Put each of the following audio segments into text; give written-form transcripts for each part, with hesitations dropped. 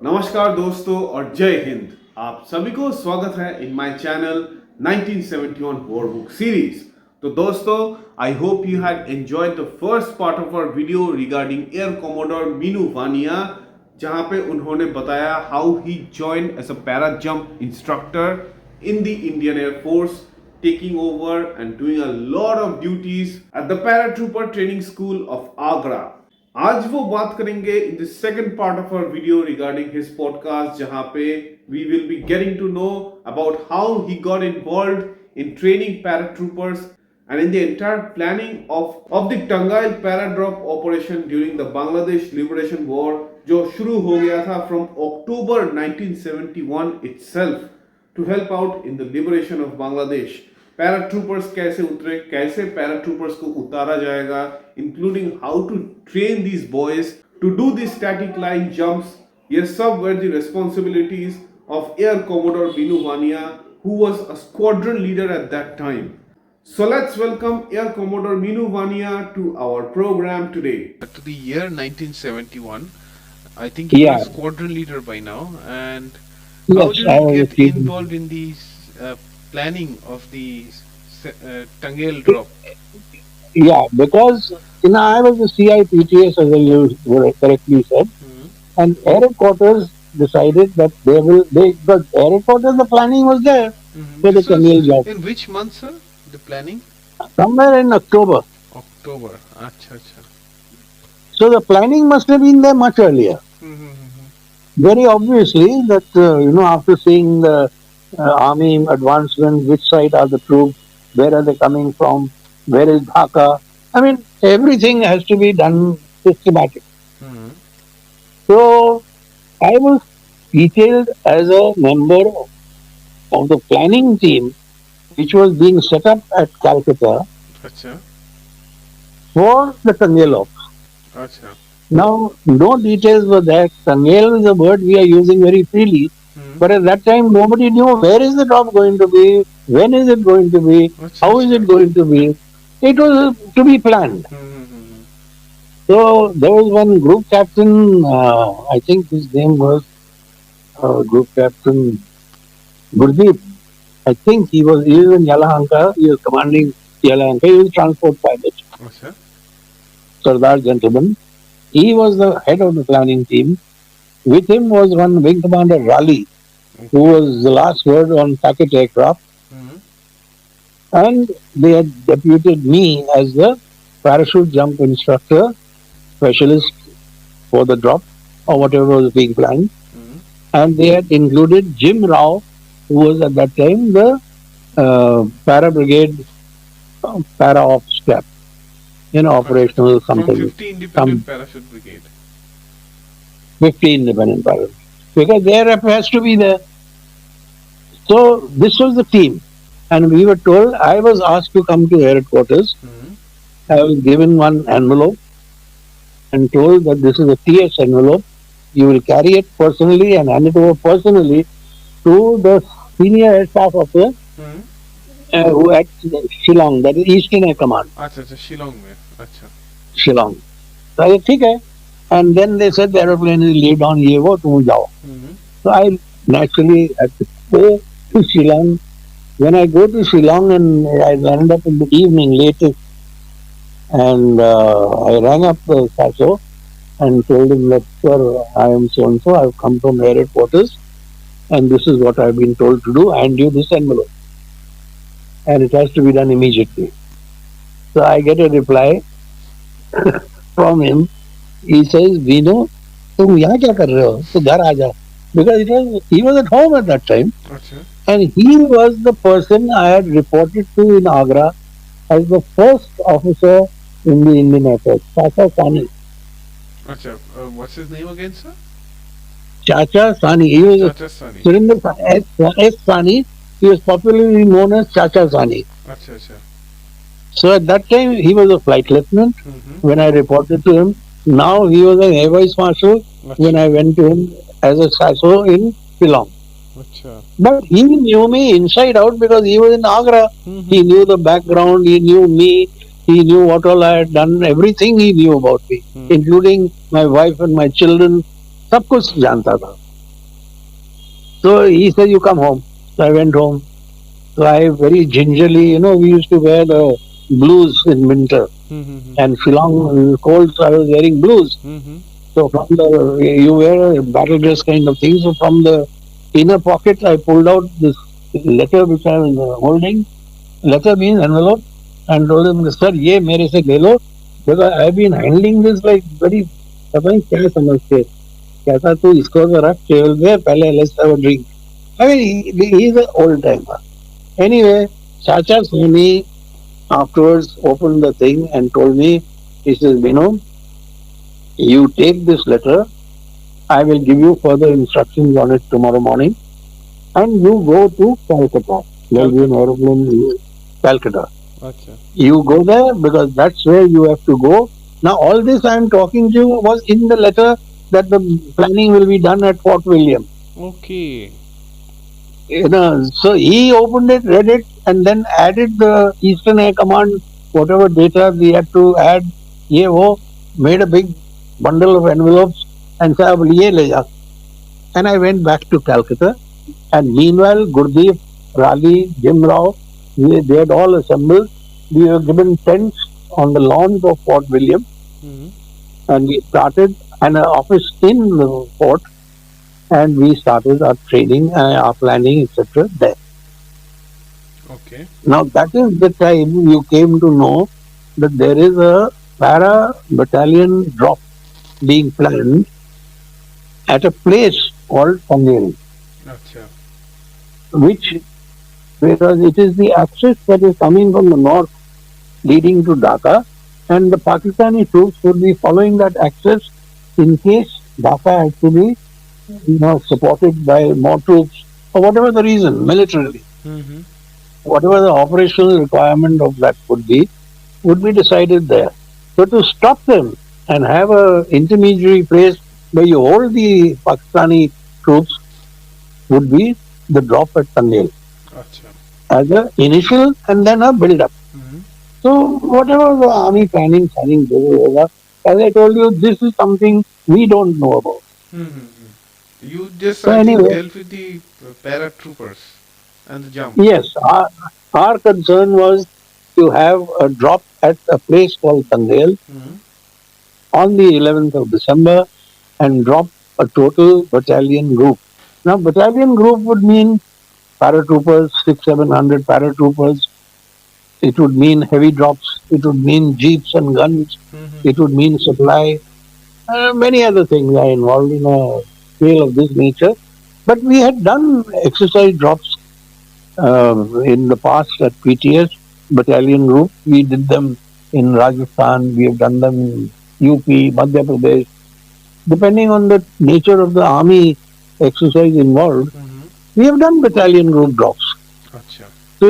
नमस्कार दोस्तों और जय हिंद। आप सभी को स्वागत है in my channel 1971 war book series. तो दोस्तों, I hope you had enjoyed the first part of our video regarding air commodore Minoo Wania, जहां पे उन्होंने बताया how he joined as a para jump instructor in the Indian air force, taking over and doing a lot of duties at the Paratrooper Training School of Agra. आज वो बात करेंगे in the second part of our video regarding his podcast, जहां पे we will be getting to know about how he got involved in training paratroopers and in the entire planning of the Tangail Paradrop operation during the Bangladesh Liberation War, जो शुरू हो गया था from October 1971 itself to help out in the liberation of Bangladesh. Paratroopers कैसे उतरे, कैसे paratroopers को उतारा जाएगा, including how to train these boys to do the static line jumps, ये सब were the responsibilities of air commodore Minoo Wania, who was a squadron leader at that time. So let's welcome Air Commodore Minoo Vania to our program today. To the year 1971, I think he was squadron leader by now. And how did you get involved in these planning of the Tangail drop? Yeah, because I was the CIPTS, as you correctly said, and Air Quarters decided that but Air Quarters, the planning was there for the Tangail job. In which month, sir, the planning? Somewhere in October. October, acha. So the planning must have been there much earlier. Very obviously that, after seeing the army advancement, which side are the troops, where are they coming from, where is Dhaka, I mean, everything has to be done systematic. So I was detailed as a member of the planning team which was being set up at Calcutta for the Tangail ops. Now, no details were there. Tangail is a word we are using very freely. But at that time, nobody knew where is the drop going to be, when is it going to be, how is it going to be. It was to be planned. So there was one group captain, I think his name was Group Captain Gurdeep. I think he was in Yelahanka. He was commanding Yelahanka. He was a transport pilot. Sardar gentleman. He was the head of the planning team. With him was one Wing Commander Raleigh, who was the last word on packet aircraft. And they had deputed me as the parachute jump instructor, specialist for the drop or whatever was being planned. And they had included Jim Rao, who was at that time the Para Brigade Para Ops Staff, operational something. From 50 Independent Parachute Brigade. 50 independent pilots, because their rep has to be there. So this was the team, and we were told, I was asked to come to Air Quarters. I was given one envelope and told that this is a TS envelope. You will carry it personally and hand it over personally to the senior air staff officer who at Shillong, that is Eastern Air Command. Shillong mein. Shillong. So I said, ठीक है. And then they said the aeroplane is laid on, ye wo, tum jao. So I naturally had to go to Shillong. When I go to Shillong, and I landed up in the evening latest, and I rang up the Saso and told him that, sir, I am so-and-so, I have come from Air Quarters, and this is what I have been told to do, and you this envelope. And it has to be done immediately. So I get a reply from him. He says, Vino, तुम यहाँ क्या कर रहे हो? तो घर आ जा. Because he was at home at that time. And he was the person I had reported to in Agra as the first officer in the Indian Air Force, Chacha Sani. What's his name again, sir? Chacha Sani. He was Surinder S. Sani. He was popularly known as Chacha Sani. So at that time, he was a flight lieutenant when I reported to him. Now he was an Air Vice Marshal when I went to him as a Saso in Shillong. But he knew me inside out because he was in Agra. He knew the background, he knew me, he knew what all I had done, everything he knew about me, including my wife and my children. सब कुछ जानता था. So he said, "You come home." So I went home. So I very gingerly, we used to wear the blues in winter, Mm-hmm. and Shillong cold, so I was wearing blues. Mm-hmm. So from the you wear a battle dress kind of thing. So from the inner pocket, I pulled out this letter which I was holding. Letter means envelope, and told him, "Sir, ये मेरे से ले लो, because I've been handling this like very, पता नहीं क्या समझते, कहता तू इसको तो रख टेबल पे पहले let's have a drink." I mean, he's an old timer. Anyway, Chacha Soni afterwards opened the thing and told me, he says, you take this letter, I will give you further instructions on it tomorrow morning, and you go to Calcutta. There will be an aeroplane in Calcutta. Acha. You go there because that's where you have to go. Now, all this I am talking to you was in the letter that the planning will be done at Fort William. Okay. So he opened it, read it, and then added the Eastern Air Command, whatever data we had to add, ye wo, made a big bundle of envelopes and said, "Ab ye le ja." And I went back to Calcutta. And meanwhile, Gurdeep, Raleigh, Jim Rao, they had all assembled. We were given tents on the lawns of Fort William, Mm-hmm. and we started an office in the fort, and we started our training, our planning, etc. there. Okay. Now that is the time you came to know that there is a para battalion drop being planned at a place called Tangail, Acha. which, because it is the access that is coming from the north leading to Dhaka, and the Pakistani troops would be following that access in case Dhaka has to be, supported by more troops or whatever the reason, militarily. Mm-hmm. Whatever the operational requirement of that would be decided there. So to stop them and have a intermediary place where you hold the Pakistani troops would be the drop at Tangail Acha. as a initial and then a build up. Mm-hmm. So whatever the army planning goes, as I told you, this is something we don't know about. Mm-hmm. You just, So I think, anyway, dealt with the paratroopers and the jump. yes, our concern was to have a drop at a place called Tangail Mm-hmm. on the 11th of December and drop a total battalion group. Now, battalion group would mean paratroopers, 700 paratroopers. It would mean heavy drops. It would mean jeeps and guns. Mm-hmm. It would mean supply. Many other things are involved in a scale of this nature. But we had done exercise drops in the past at PTS battalion group. We did them in Rajasthan. We have done them in UP, Madhya Pradesh. Depending on the nature of the army exercise involved, Mm-hmm. we have done battalion group drops. Acha. So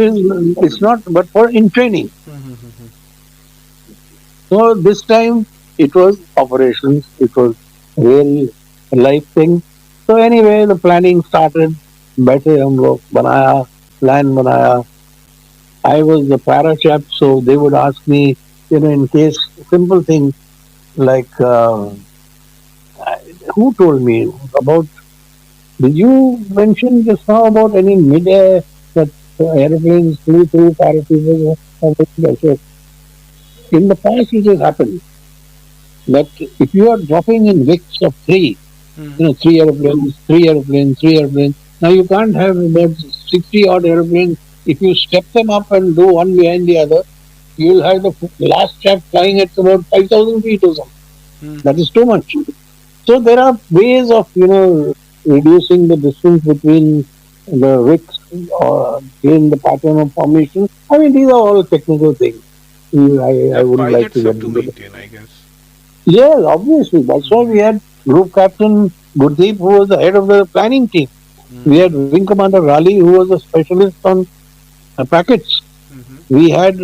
it's not, but for in training. Mm-hmm. So this time it was operations. It was real life thing. So anyway, the planning started. बैठे हम लोग बनाया plan बनाया. I was the para chap, so they would ask me, in case simple thing like who told me about. Did you mention just now about any mid-air that aeroplanes flew through paratroopers? In the past, it has happened that if you are dropping in wicks of three, Mm-hmm. three airplanes. Now you can't have about 60 odd airplanes. If you step them up and do one behind the other, you will have the last chap flying at about 5,000 feet or something. Mm-hmm. That is too much. So there are ways of reducing the distance between the wicks or in the pattern of formation. I mean, these are all technical things. I wouldn't like to Pilots get have to into them. maintain, I guess. Yes, obviously. That's why we Mm-hmm. had Group Captain Gurdeep, who was the head of the planning team. We Mm-hmm. had Wing Commander Raleigh, who was a specialist on packets. Mm-hmm. We had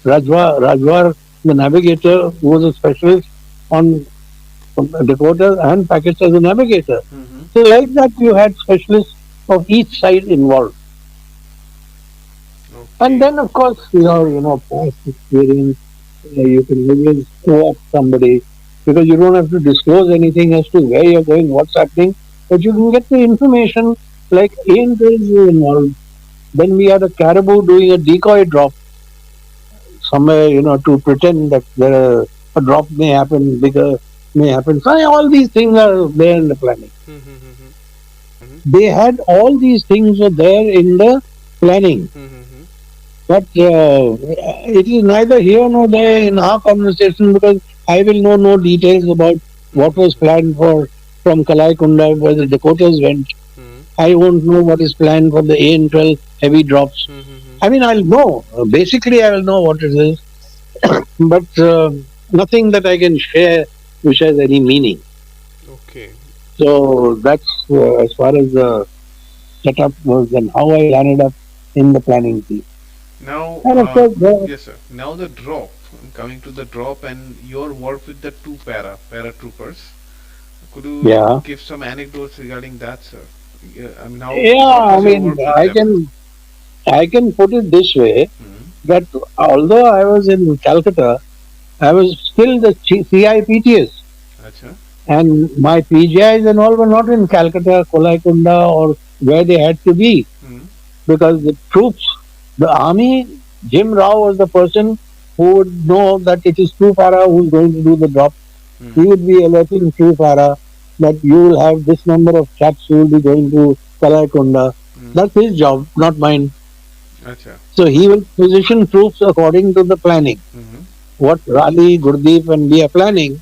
Rajwar, the navigator, who was a specialist on decoders and packets as a navigator. Mm-hmm. So like that, you had specialists of each side involved. And Okay. then, of course, past experience, you can always throw up somebody because you don't have to disclose anything as to where you're going, what's happening. but you can get the information like angels were involved. Then we had a caribou doing a decoy drop somewhere, to pretend that a drop may happen, bigger may happen. So all these things are there in the planning. They had all these things were there in the planning. But it is neither here nor there in our conversation because I will know no details about what was planned for from Kalai Kunda where the Dakotas went. I won't know what is planned for the AN-12 heavy drops. I mean, I'll know. Basically, I will know what it is, but nothing that I can share which has any meaning. Okay. So that's as far as the setup was and how I landed up in the planning team. Now, And of course, yes, sir. Now the drop. Coming to the drop and your work with the two paratroopers. Could you yeah. give some anecdotes regarding that, sir? Yeah, I mean, Yeah, what I was your mean, work with them? I can put it this way that although I was in Calcutta, I was still the CIPTS, Acha. and my PGIs and all were not in Calcutta, Kolaikunda, or where they had to be because the troops, the army, Jim Rao was the person who would know that it is True Para who is going to do the drop. He would be alerting True Para that you will have this number of chaps who will be going to Kolaikunda. That's his job, not mine. Acha. So he will position troops according to the planning. What Raleigh, Gurdeep and we are planning,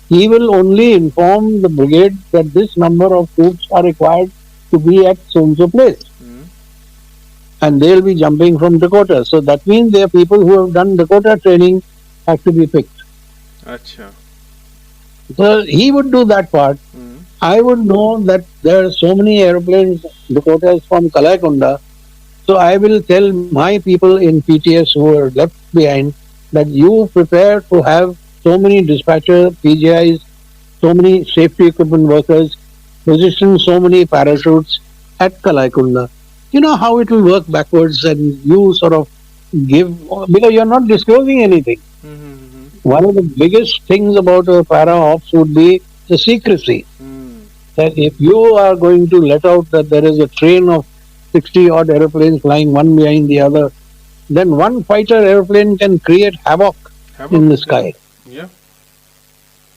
he will only inform the brigade that this number of troops are required to be at so-and-so place. And they'll be jumping from Dakota. So that means there are people who have done Dakota training have to be picked. Acha. So he would do that part. I would know that there are so many aeroplanes, Dakotas from Kalaikunda. So I will tell my people in PTS who are left behind that you prepare to have so many dispatcher, PGIs, so many safety equipment workers, position so many parachutes at Kalaikunda. You know how it will work backwards and you sort of give, because you're not disclosing anything. One of the biggest things about a para ops would be the secrecy. That if you are going to let out that there is a train of 60 odd aeroplanes flying one behind the other, then one fighter aeroplane can create havoc in the sky. Yeah.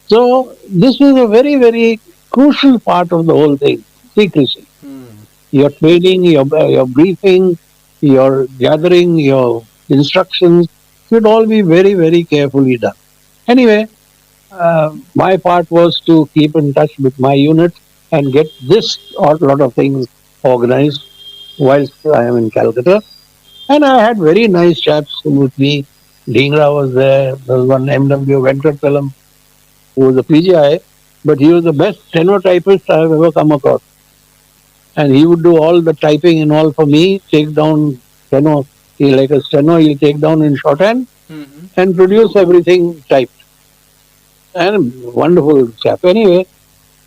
So this is a very, very crucial part of the whole thing, secrecy. Your training, your briefing, your gathering, your instructions should all be very, very carefully done. Anyway, my part was to keep in touch with my unit and get this lot of things organized whilst I am in Calcutta. And I had very nice chaps with me. Dhingra was there. There was one M.W. Venkatelam who was a PGI, but he was the best stenotypist I have ever come across. And he would do all the typing and all for me, take down steno. He like a steno, he'll take down in shorthand and produce everything typed. And wonderful chap. Anyway,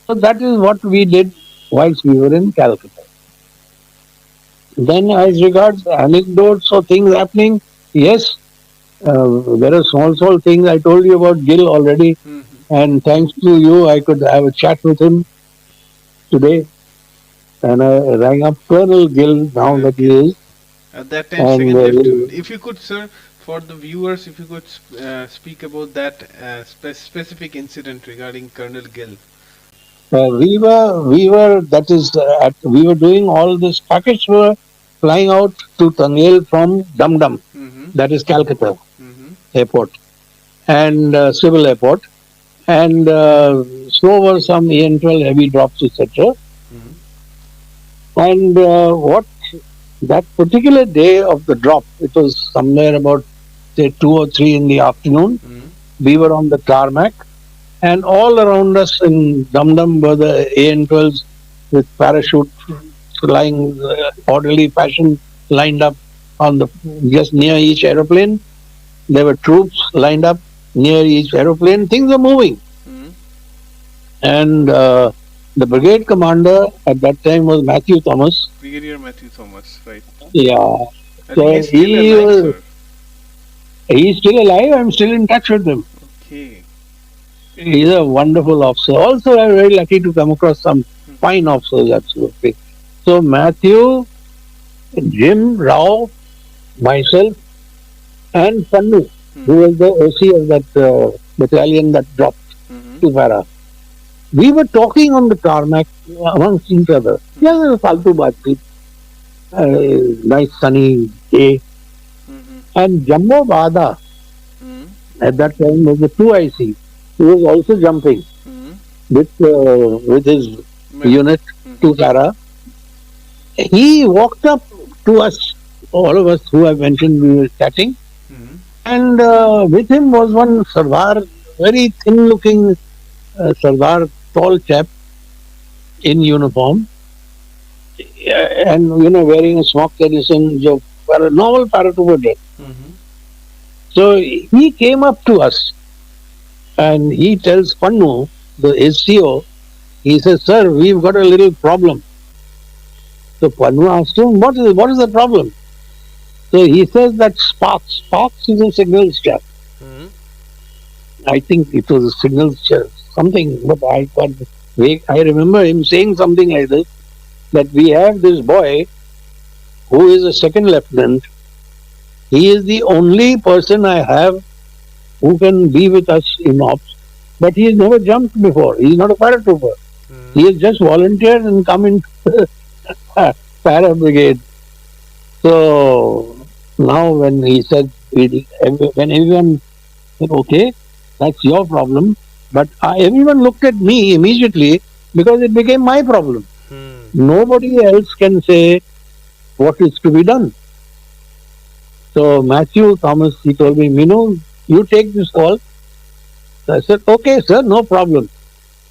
so that is what we did whilst we were in Calcutta. Then as regards anecdotes or things happening, yes, there are small things. I told you about Gil already. And thanks to you, I could have a chat with him today. And I rang up Colonel Gill, now that he is. At that time, second lieutenant. If you could, sir, for the viewers, if you could speak about that specific incident regarding Colonel Gill. We were doing all this. Packets were flying out to Tangail from Dum Dum, that is Calcutta airport, and civil airport, and so were some AN-12 heavy drops, etc. And what that particular day of the drop, it was somewhere about say 2 or 3 in the afternoon. We were on the tarmac, and all around us in Dum Dum were the AN-12s with parachute flying orderly fashion lined up on the just near each aeroplane. There were troops lined up near each aeroplane. Things are moving, and the brigade commander at that time was Matthew Thomas. Brigadier Matthew Thomas, right? Yeah. So he's still alive, sir. He's still alive. I'm still in touch with him. Okay. He's a wonderful officer. Also, I'm very lucky to come across some fine officers, absolutely. So Matthew, Jim, Rao, myself, and Pannu, who was the OC of that battalion that dropped to Para. We were talking on the tarmac amongst each other. Yeah, faltu baatcheet. Nice sunny day. And Jambo Bada, at that time, was the 2IC. He was also jumping with his unit to Para. He walked up to us, all of us who I mentioned we were chatting, and with him was one Sardar, very thin-looking Sardar, tall chap in uniform, and wearing a smock edition, normal paratrooper dress. So he came up to us, and he tells Pannu, the SCO, he says, "Sir, we've got a little problem." So Pannu asked him, what is the problem? So he says that Sparks is a signals chap. I think it was a signals chap, something, but I got vague. I remember him saying something like this, that we have this boy who is a second lieutenant. He is the only person I have who can be with us in ops, but he has never jumped before. He is not a paratrooper. He has just volunteered and come into the para brigade. So now when he said, when everyone said, okay, that's your problem, but everyone looked at me immediately because it became my problem. Nobody else can say what is to be done. So Matthew Thomas, he told me, Minoo, you take this call. So I said, okay, sir, no problem.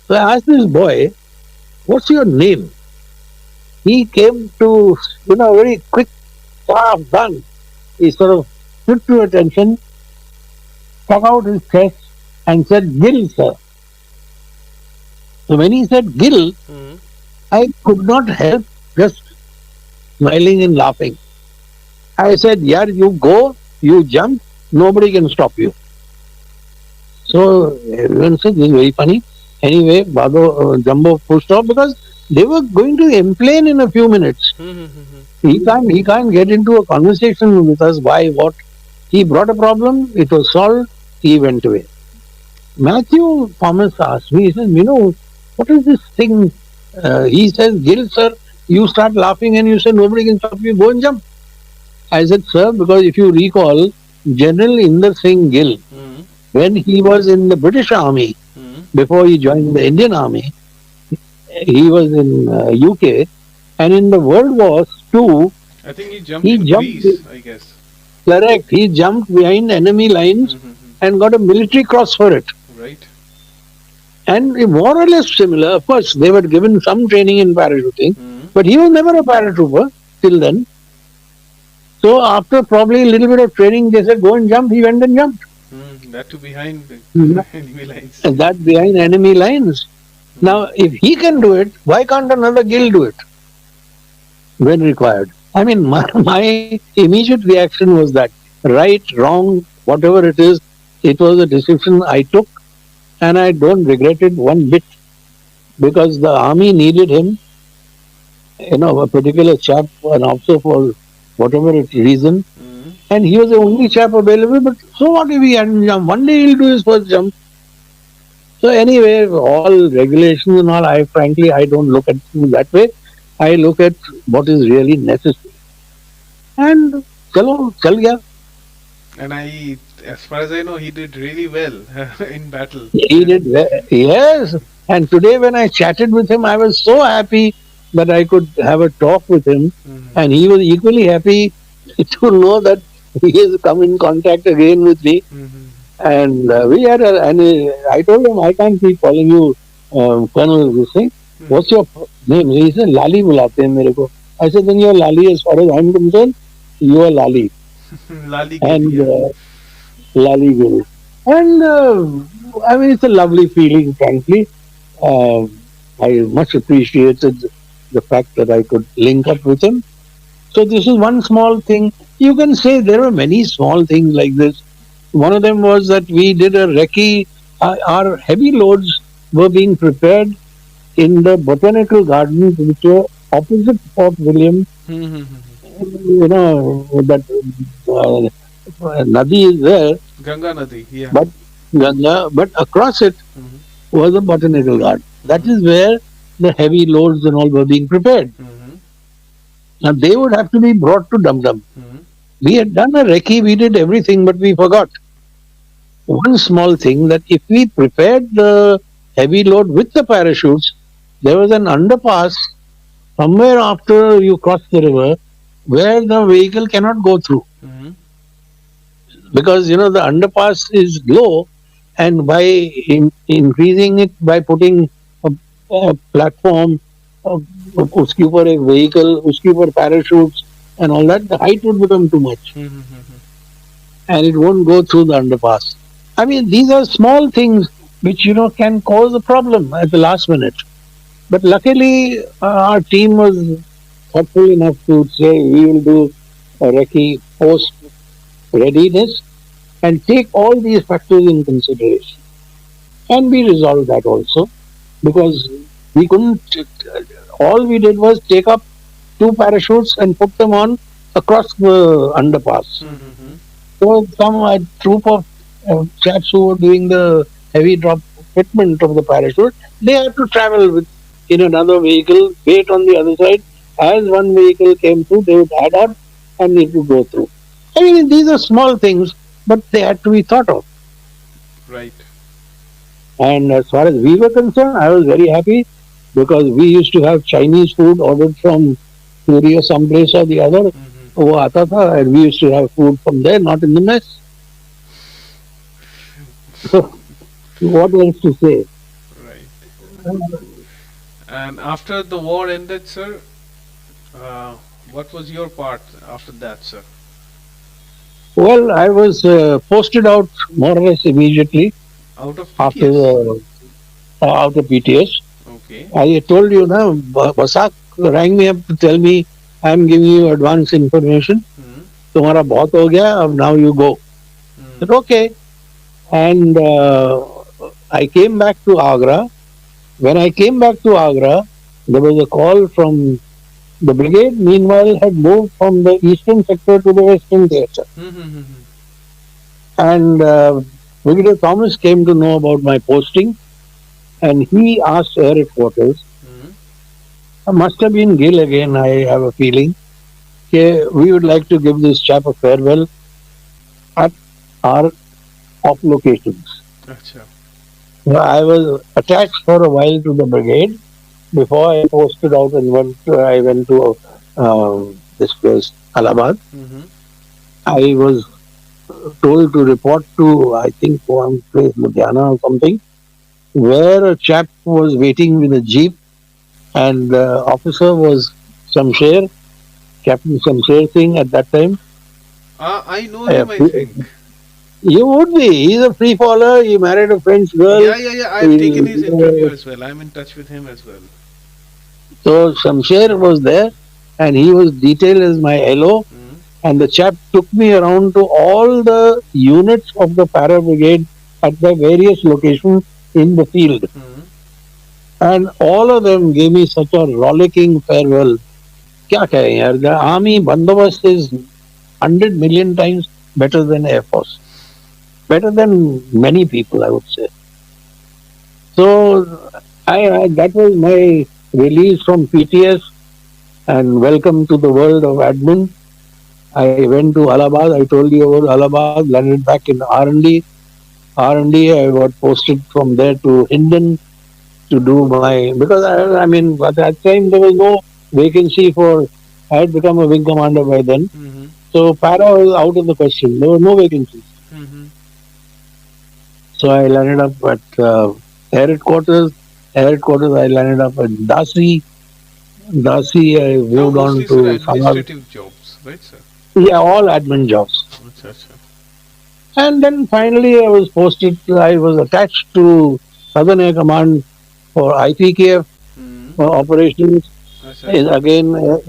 So I asked this boy, what's your name? He came to, very quick, done. He sort of stood to attention, stuck out his chest and said, Gill, sir. So when he said Gill, I could not help just smiling and laughing. I said, yeah, you go, you jump, nobody can stop you. So everyone said, this is very funny. Anyway, Jumbo pushed off because they were going to emplane in a few minutes. He can't get into a conversation with us. Why, what? He brought a problem, it was solved, he went away. Matthew Thomas asked me, he says, what is this thing? He says, Gill, sir, you start laughing and you say nobody can stop you, go and jump. I said, sir, because if you recall, General Inder Singh Gill, when he was in the British Army, before he joined the Indian Army, he was in UK, and in the World War II, I think he jumped in Greece, I guess. Correct. He jumped behind enemy lines and got a military cross for it. Right. And more or less similar. Of course, they were given some training in parachuting, but he was never a paratrooper till then. So after probably a little bit of training, they said, go and jump. He went and jumped. That too behind the enemy lines. And that behind enemy lines. Now, if he can do it, why can't another Gill do it when required? I mean, my immediate reaction was that right, wrong, whatever it is, it was a decision I took, and I don't regret it one bit, because the army needed him, a particular chap, an officer for whatever reason, and he was the only chap available. But so what if he hadn't jumped? One day he'll do his first jump. So anyway, all regulations and all, I don't look at it that way. I look at what is really necessary. And chal gaya. And as far as I know, he did really well in battle. He did well, yes. And today when I chatted with him, I was so happy that I could have a talk with him. And he was equally happy to know that he has come in contact again with me. And we had and I told him, I can't keep calling you Colonel this thing. What's your name? He said, Lali bulate hain mere ko. I said, then you're Lali as far as I'm concerned. You are Lali. Lali and Lali Gill. And I mean, it's a lovely feeling, frankly. I much appreciated the fact that I could link up with him. So this is one small thing. You can say there were many small things like this. One of them was that we did a recce. Our heavy loads were being prepared in the botanical gardens which were opposite Fort William. That Nadi is there, Ganga Nadi, yeah. but Ganga, but across it Hmm. was a botanical garden. That Hmm. is where the heavy loads and all were being prepared. Hmm. Now they would have to be brought to Dum Dum. Hmm. We had done a recce, we did everything, but we forgot one small thing, that if we prepared the heavy load with the parachutes, there was an underpass somewhere after you cross the river where the vehicle cannot go through, Hmm. because the underpass is low, and by increasing it, by putting a platform, uh, उसके ऊपर एक vehicle, उसके ऊपर parachutes and all that, the height would become too much Hmm. and it won't go through the underpass. I mean, these are small things which can cause a problem at the last minute. But luckily, our team was thoughtful enough to say we will do a recce post readiness and take all these factors in consideration. And we resolved that also, because we couldn't. All we did was take up two parachutes and put them on across the underpass. Hmm. So some troop of chaps who were doing the heavy drop fitment of the parachute, they had to travel in another vehicle, wait on the other side. As one vehicle came through, they would add up and need to go through. I mean, these are small things, but they had to be thought of. Right. And as far as we were concerned, I was very happy, because we used to have Chinese food ordered from Puri or someplace or the other. Hmm. वो आता था, and we used to have food from there, not in the mess. So what else to say? Right. And after the war ended, sir, what was your part after that, sir? Well, I was posted out more or less immediately Out of after PTS? after PTS. Okay. I told you now, Basak rang me up to tell me, I'm giving you advance information. Hmm. तुम्हारा बहुत हो गया, अब now you go. I Hmm. said okay, and I came back to Agra. When I came back to Agra, there was a call from the brigade. Meanwhile, had moved from the eastern sector to the western theatre. Hmm. And Brigadier Thomas came to know about my posting, and he asked air headquarters. Hmm. Must have been Gill again, I have a feeling. Okay, we would like to give this chap a farewell at our off locations. Acha. So I was attached for a while to the brigade before I posted out and I went to this place, Allahabad. Hmm. I was told to report to, I think, one place, Ludhiana or something, where a chap was waiting with a jeep, and the officer was Shamsher, Captain Shamsher Singh at that time. I know Uh, him, I think. you would be. He's a free faller. He married a French girl. Yeah, yeah, yeah. I've taken his interview He- as well. I'm in touch with him as well. So Shamsher was there, and he was detailed as my LO. Hmm. And the chap took me around to all the units of the para brigade at the various locations in the field. Hmm. And all of them gave me such a rollicking farewell. क्या कहें यार, the army bandobast is 100 million times better than Air Force. Better than many people, I would say. So that was my release from PTS and welcome to the world of admin. I went to Allahabad. I told you about Allahabad. Landed back in R&D. R&D. I got posted from there to Hindon to do my, because I mean at that time there was no vacancy for. I had become a wing commander by then, Hmm. so para was out of the question. There were no vacancies. Hmm. So I landed up at air headquarters. Air headquarters. I landed up at Dasi. Dasi. I Now moved on mostly, sir, to Samar. administrative jobs, right, sir? Yeah, all admin jobs. Acha, acha. And then finally, I was posted. I was attached to Southern Air Command for IPKF Hmm. operations. Acha, Is acha. again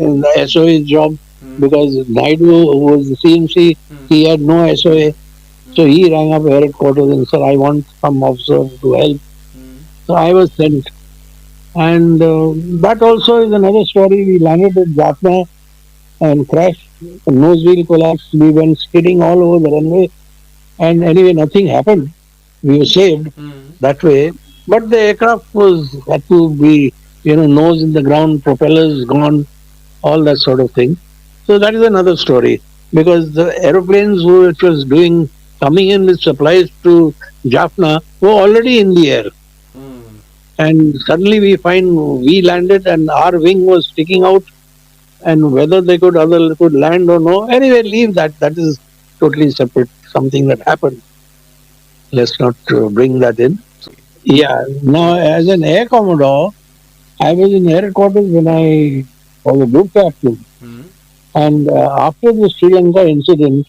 in the SOA job, Hmm. because Naidu, who was the CMC, Hmm. he had no SOA. So he rang up air headquarters and said, I want some officer to help. Hmm. So I was sent. And that also is another story. We landed at Jaffna and crashed. The nose wheel collapsed. We went skidding all over the runway. And anyway, nothing happened. We were saved Hmm. that way. But the aircraft was had to be, nose in the ground, propellers gone, all that sort of thing. So that is another story because the aeroplanes which was doing coming in with supplies to Jaffna were already in the air. Hmm. And suddenly we find we landed and our wing was sticking out, and whether they could other could land or no. Anyway, leave that. That is totally separate. Something that happened. Let's not bring that in. Yeah. Now, as an air commodore, I was in air quarters when I was a group captain, Hmm. and after the Sri Lanka incident,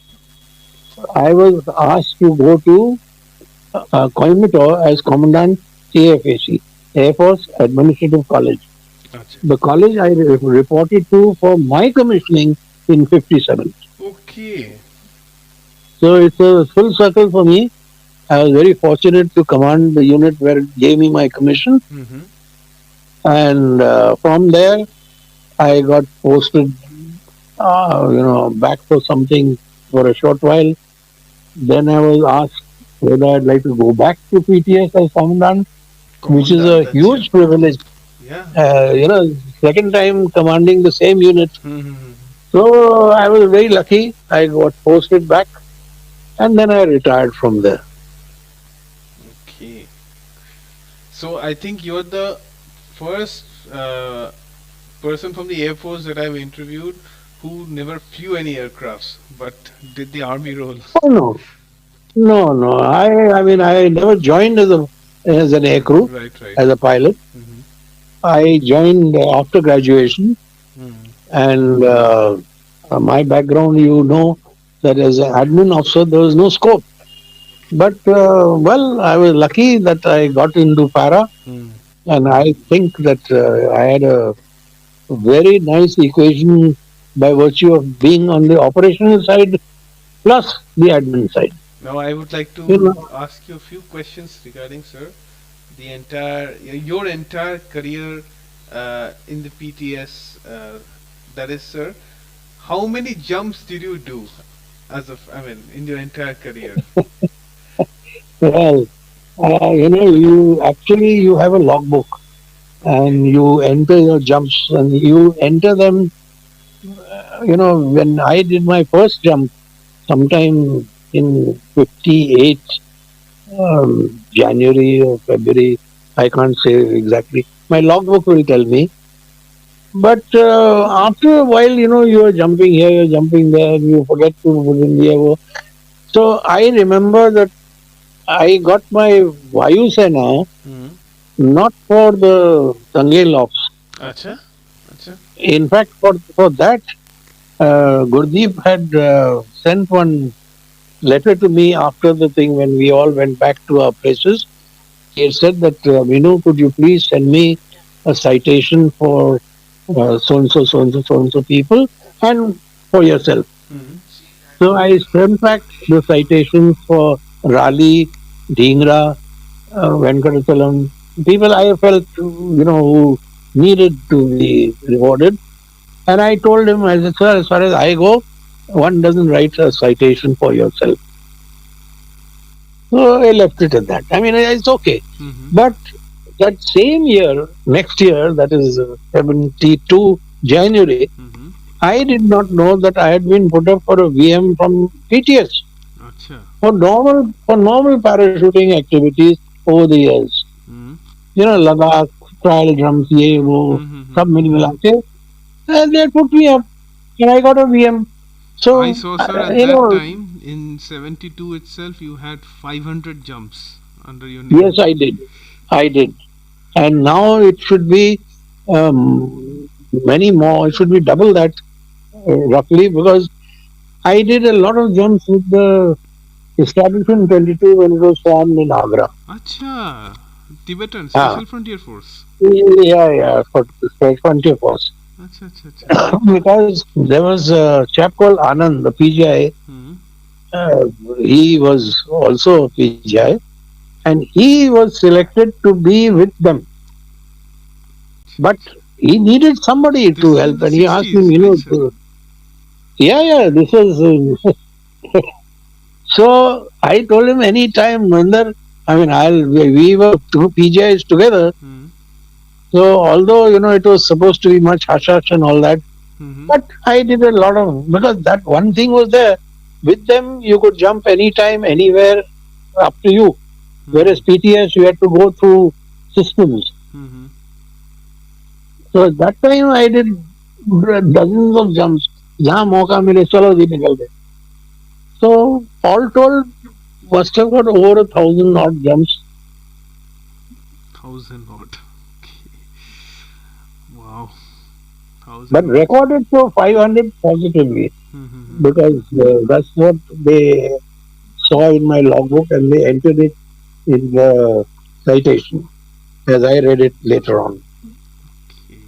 I was asked to go to Coimbatore as commandant AFAC, Air Force Administrative College. Gotcha. The college I reported to for my commissioning in 57. Okay. So it's a full circle for me. I was very fortunate to command the unit where it gave me my commission. Mm-hmm. And from there, I got posted, back for something for a short while. Then I was asked whether I'd like to go back to PTS as commandant, which is Commandant, a that's it. huge privilege. Yeah. Second time commanding the same unit. Mm-hmm. So I was very lucky. I got posted back, and then I retired from there. Okay. So I think you're the first person from the Air Force that I've interviewed who never flew any aircrafts but did the army role. Oh no, no, no. I mean, I never joined as an aircrew, Right, right. as a pilot. Mm-hmm. I joined after graduation, Mm. and my background, that as an admin officer, there was no scope. But well, I was lucky that I got into para, Mm. and I think that I had a very nice equation by virtue of being on the operational side plus the admin side. Now I would like You to know, ask you a few questions regarding, sir, the entire your entire career in the PTS. That is, sir, how many jumps did you do as of I mean in your entire career? well, you have a logbook Okay. and you enter your jumps and you enter them. When I did my first jump sometime in 58, January or February, I can't say exactly. My logbook will tell me. But after a while, you are jumping here, you're jumping there, you forget to put in the air. So I remember that I got my Vayu Sena Mm. not for the Tangail ops. Acha. Acha. In fact, for that, Gurdeep had sent one letter to me after the thing when we all went back to our places. He had said that, Minoo, could you please send me a citation for so and so, so and so, so and so people and for yourself. Mm. So I sent back the citations for Raleigh, Dhingra, Venkatachalam, people I felt, who needed to be rewarded. And I told him, I said, sir, as far as I go, one doesn't write a citation for yourself. So I left it at that. I mean, it's okay. Mm-hmm. But that same year, next year, that is 72 January, Mm-hmm. I did not know that I had been put up for a VM from PTS Acha. for normal parachuting activities over the years. Mm. Ladakh, trial jumps, ye, wo, sab Mm-hmm. mil mila ke, and they put me up, and I got a VM. I So, saw, sir, at that time in 72 itself, you had 500 jumps under your name. yes, I did. I did. And now it should be many more. It should be double that roughly because I did a lot of jumps with the establishment 22 when it was formed in Agra. Acha. Tibetan Ah, Special Frontier Force. yeah, yeah, for Frontier Force. Acha, acha, acha. Because there was a chap called Anand, the PGI. Hmm. Uh, he was also a PGI, and he was selected to be with them. But he needed somebody This to is in help, the and he asked 60s, me, right, sir? yeah, this is. So I told him anytime, Mandar. I mean, we were through PGIs together. Hmm. So although it was supposed to be much hush hush and all that, Hmm. but I did a lot of, because that one thing was there. With them, you could jump anytime, anywhere, up to you. Hmm. Whereas PTS, you had to go through systems. Hmm. So at that time, I did dozens of jumps. जहाँ मौका मिले चलो जी निकल गए. So all told, must have got over 1,000 odd jumps. 1000 odd. Wow. But 1000 odd. recorded to 500 positively, Hmm. because that's what they saw in my logbook and they entered it in the citation as I read it later on. Okay.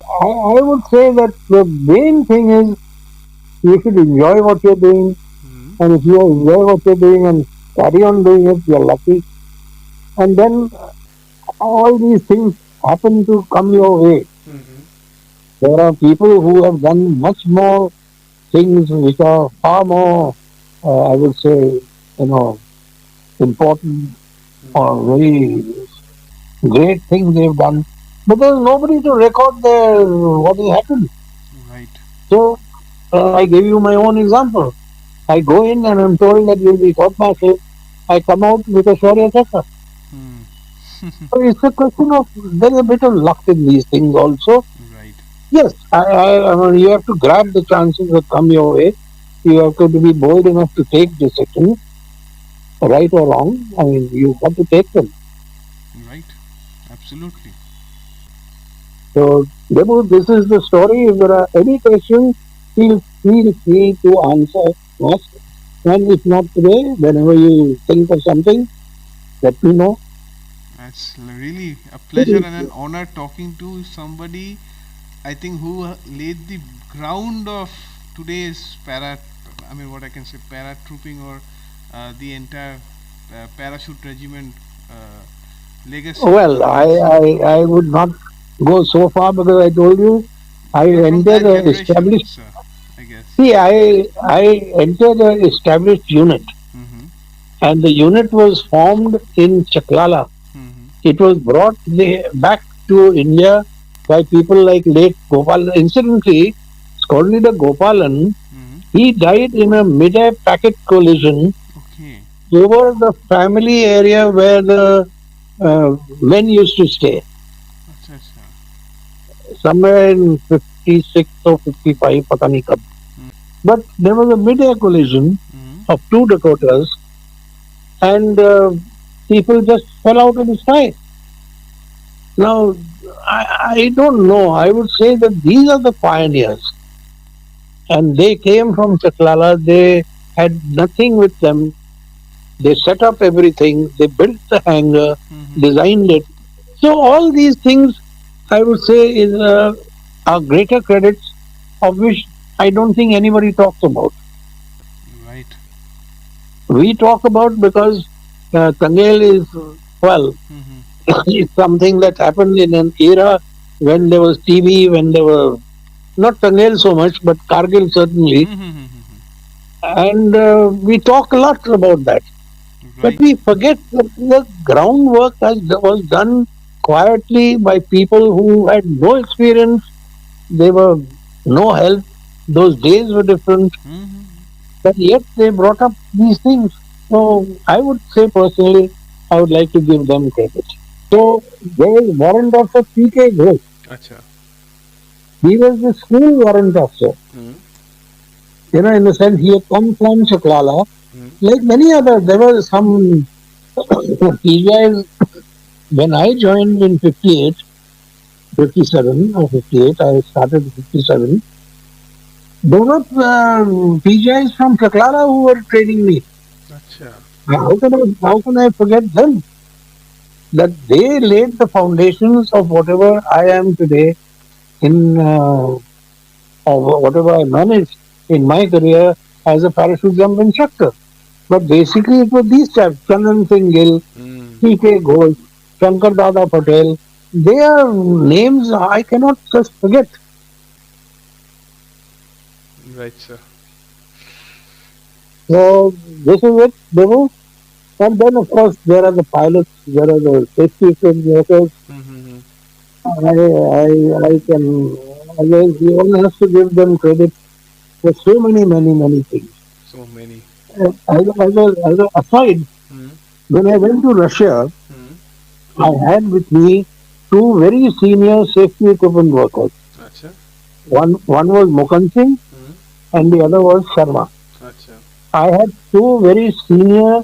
I would say that the main thing is you should enjoy what you're doing, Hmm. and if you enjoy what you're doing and carry on doing it, you're lucky. And then all these things happen to come your way. Hmm. There are people who have done much more things which are far more, I would say, important or very great things they've done. But there's nobody to record what has happened. Right. So I give you my own example. I go in and I'm told that you'll be court martial. I come out with a Sharia chakra. Hmm. So it's a question of, there's a bit of luck in these things also. Right. Yes, I mean, you have to grab the chances that come your way. You have to be bold enough to take decisions, right or wrong. I mean, you have to take them. Right. Absolutely. So, Debu, this is the story. If there are any questions, feel free to answer, ask. And if not today, whenever you think of something, let me know. It's really a pleasure and an honor talking to somebody, I think, who laid the ground of today's I mean, what I can say, paratrooping, or the entire parachute regiment legacy. Well, I would not go so far, because I told you I You're from entered that a generation, established. sir, I guess. See, I entered a established unit, Mm-hmm. and the unit was formed in Chaklala. Mm-hmm. It was brought back to India by people like late Gopal. Incidentally, Squadron Gopalan, Mm-hmm. he died in a mid-air packet collision Okay. over the family area where the men used to stay, Acha, acha. somewhere in 56 or 55, pata nahi kab. But there was a mid-air collision Mm-hmm. of two Dakotas, and people just fell out of the sky. Now, I don't know. I would say that these are the pioneers, and they came from Chaklala. They had nothing with them. They set up everything. They built the hangar, Mm-hmm. designed it. So all these things, I would say, are greater credits, of which I don't think anybody talks about. Right. We talk about because Tangail is, well, Mm-hmm. it's something that happened in an era when there was TV, when there were not Tangail so much, but Kargil certainly. Mm-hmm. And we talk a lot about that. But Right. we forget that the groundwork was done quietly by people who had no experience. They were no help. Those days were different, Mm-hmm. but yet they brought up these things. So I would say personally, I would like to give them credit. So there is warrant officer P.K. Ghosh. Acha. He was the school warrant officer. Mm-hmm. In the sense he had come from Chaklala. Mm-hmm. Like many others, there were some PGIs. When I joined in 58, 57 or 58, I started in 57. There were PGIs from Chaklala who were training me. Acha. How can I forget them? That they laid the foundations of whatever I am today in, or whatever I managed in my career as a parachute jump instructor. But basically, it was these chaps: Chandan Singh Gill, Mm. P.K. Ghosh, Shankar Dada Patel. their names I cannot just forget. Right, sir. So this is it, Devu. And then of course there are the pilots, there are the safety equipment workers. Mm-hmm. I can always, one has to give them credit for so many things. So many. As a aside, Mm-hmm. when I went to Russia, Mm-hmm. I had with me two very senior safety equipment workers. Acha. One was Mukhan Singh Mm-hmm. and the other was Sharma. Acha. I had two very senior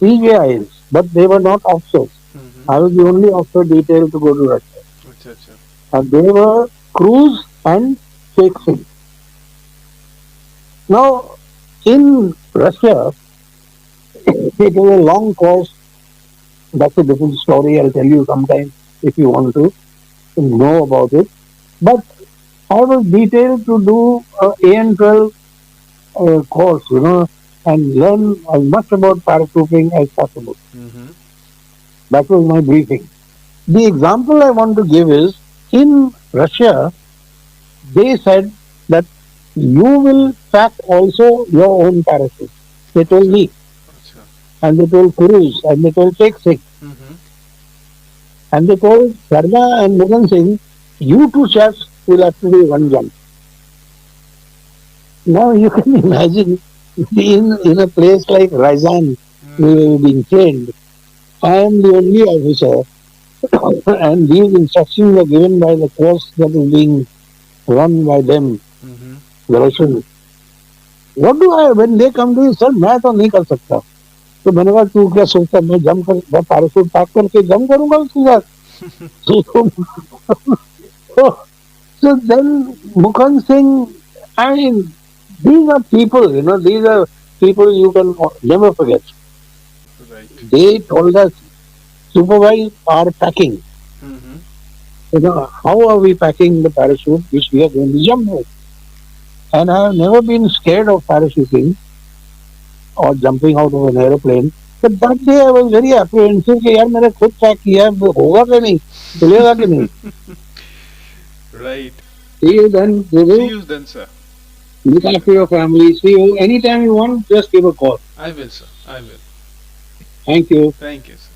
CJIs, but they were not officers. Mm-hmm. I was the only officer detailed to go to Russia. Acha, acha. And they were Cruz and Sheikh Singh. Now, in Russia, it was a long course. That's a different story. I'll tell you sometime if you want to know about it. But I was detailed to do a AN12 course, and learn as much about paratrooping as possible. Mm-hmm. That was my briefing. The example I want to give is in Russia, they said that you will pack also your own parachute. They told Acha. me, Acha. and they told Kuruz, and they told Sheikh Singh, Mm-hmm. and they told Sharma and Mugan Singh, you two chaps will have to do one jump. Now you can imagine in a place like Raizan, we Mm-hmm. were being trained. I am the only officer, and these instructions were given by the course that is being run by them, Mm-hmm. the Russians. What do I, when they come to me, sir, मैं तो नहीं कर सकता. तो मैंने कहा तू क्या सोचता मैं जंप कर मैं पैराशूट पैक करके जंप करूंगा उसके साथ. So, so then Mukhan Singh, I mean, these are people, these are people you can never forget. Right. They told us, supervise our packing. Mm-hmm. How are we packing the parachute which we are going to jump with? And I have never been scared of parachuting or jumping out of an aeroplane. But that day I was very apprehensive कि यार मैंने खुद pack किया है होगा कि नहीं खुलेगा कि नहीं. Right. See you then, See Guru. you then, sir. Look after your family. See you anytime you want. Just give a call. I will, sir. I will. Thank you. Thank you, sir.